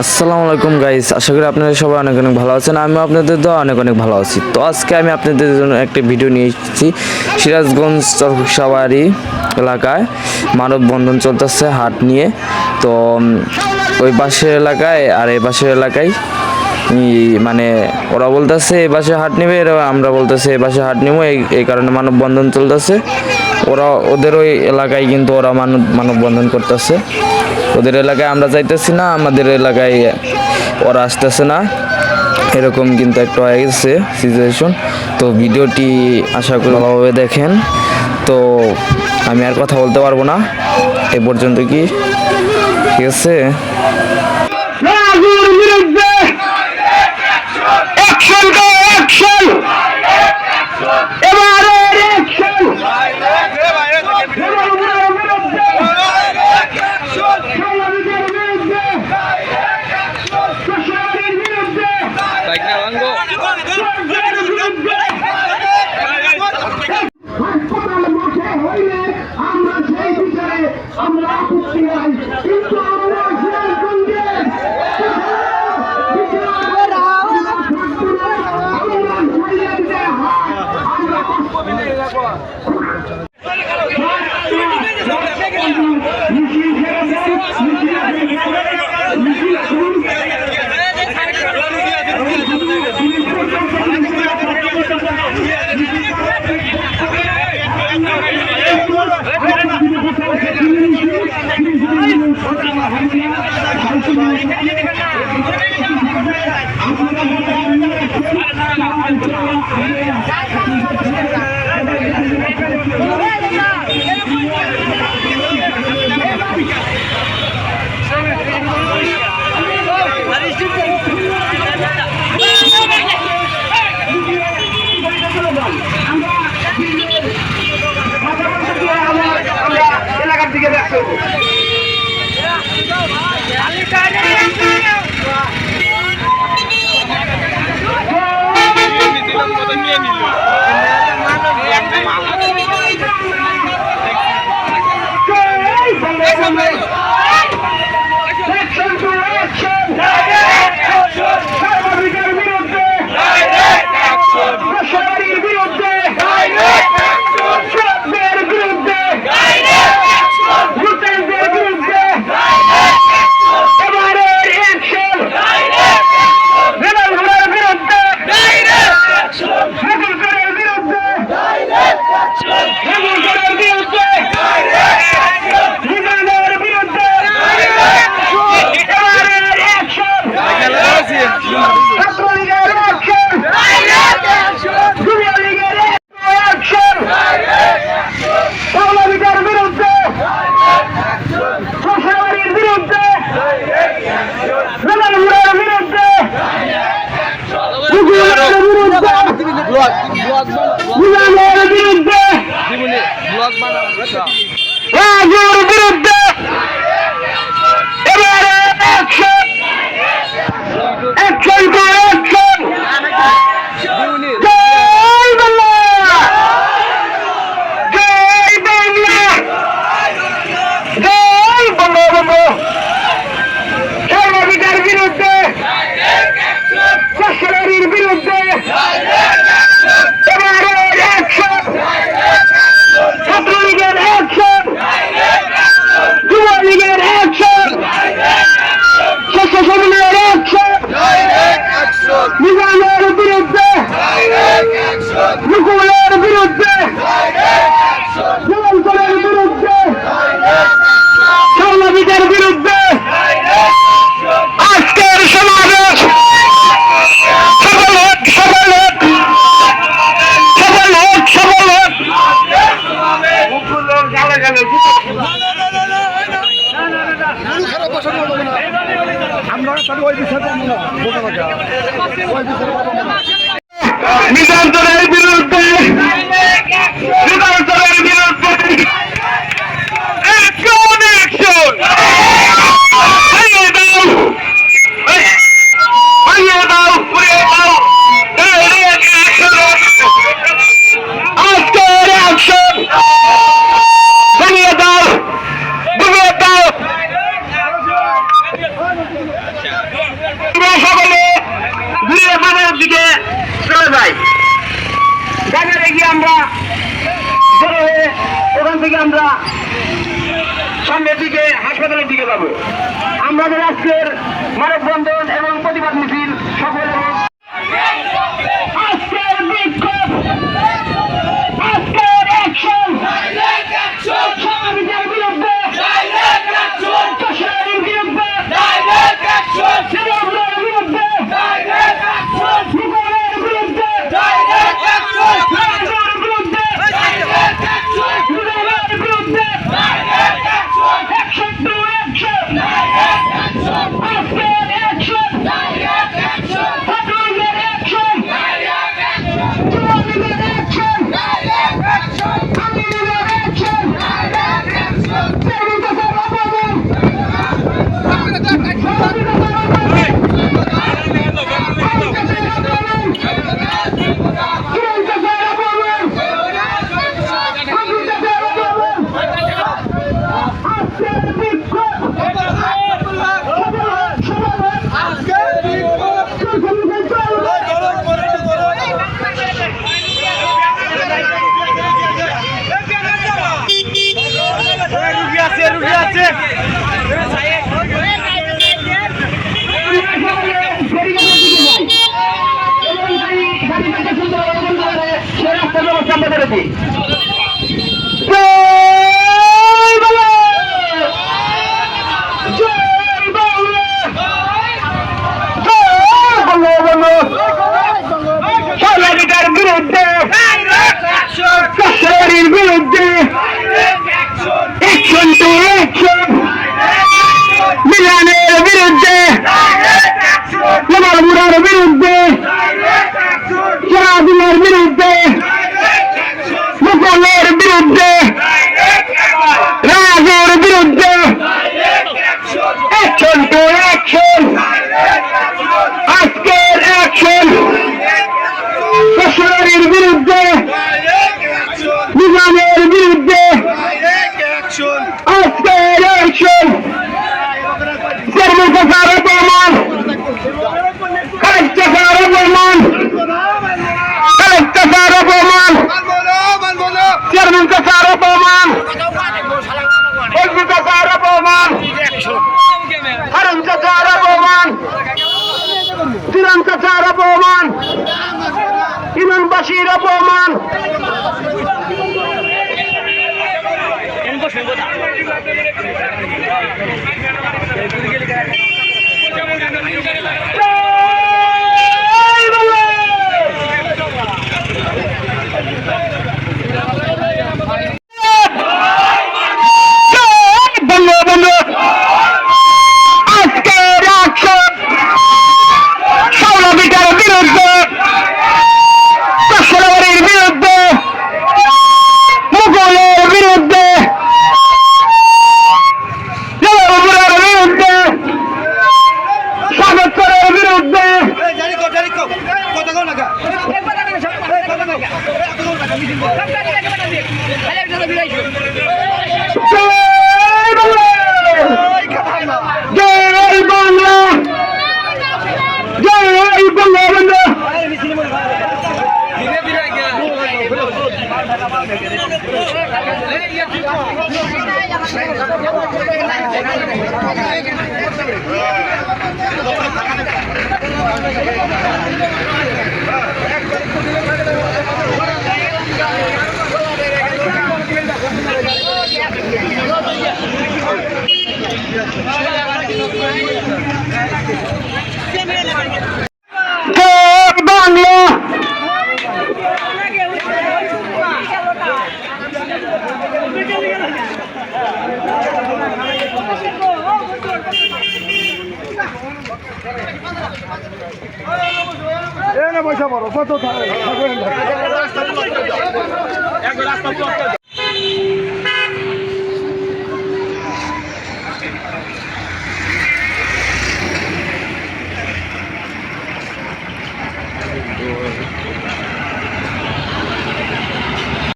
আসসালামু আলাইকুম গাইস, আশা করি আপনারা সবাই অনেক অনেক ভালো আছেন। আমিও আপনাদের তো অনেক অনেক ভালো আছি। তো আজকে আমি আপনাদের জন্য একটা ভিডিও নিয়ে এসেছি। সিরাজগঞ্জ চরসাবাড়ি এলাকায় মানববন্ধন চলতেছে হাট নিয়ে। তো ওই পাশের এলাকায় আর এই পাশের এলাকায় মানে ওরা বলতেছে এই পাশে হাট নেবে, আমরা বলতেছে এই পাশে হাট নেবো। এই কারণে মানববন্ধন চলতেছে। ওদের ওই এলাকায় কিন্তু ওরা মানববন্ধন করতেছে। ওদের এলাকায় আমরা যাইতেছি না, আমাদের এলাকায় ওরা আসতেছে না, এরকম কিন্তু একটা হয়ে গেছে সিচুয়েশন। তো ভিডিওটি আশা করি ভালোভাবে দেখেন। তো আমি আর কথা বলতে পারবো না, এ পর্যন্ত কি ঠিক আছে। এলাকার দিকে দেখতে নিজান্তরের বিরুদ্ধে সকলে ঘুরে বাজারের দিকে চলে যাই। বাজারে গিয়ে আমরা জড়ো হয়ে ওখান থেকে আমরা সামনের দিকে হাসপাতালের দিকে যাবো। আমাদের আজকের মানববন্ধন এবং প্রতিবাদ মিছিল সকলে আজকের বিক্ষোভ, আজকের অ্যাকশন, স্বামীদের বিরুদ্ধে, কাশ্মীরের বিরুদ্ধে, শ্রীরামপুরের বিরুদ্ধে, মুঘলের বিরুদ্ধে, রাজুর বিরুদ্ধে, মুঘলের বিরুদ্ধে, অ্যাকশন টু অ্যাকশন, আজকের অ্যাকশন, ছাত্রলীগের অ্যাকশন, যুবলীগের অ্যাকশন, আওয়ামী লীগের অ্যাকশন, শ্রমিকদের অপমান, বিরুদ্ধে, কাশ্মীরের বিরুদ্ধে, অ্যাকশন টু অ্যাকশন, মিলানের বিরুদ্ধে, জামালপুরের বিরুদ্ধে, শাহদিনের বিরুদ্ধে, মুঘলের বিরুদ্ধে, রাজুর বিরুদ্ধে, অ্যাকশন টু অ্যাকশন, আজকের অ্যাকশন, কাশ্মীরের বিরুদ্ধে, নিজামের বিরুদ্ধে, আজকের অ্যাকশন, চেয়ারম্যান কাসার অপমান, খালেদ কাসার অপমান, খালেদ কাসার অপমান, চেয়ারম্যান কাসার অপমান, এমপি কাসার অপমান, হারুন কাসার অপমান, দিরান কাসার অপমান, ইমান বাসির অপমান, পয়সা বড় কত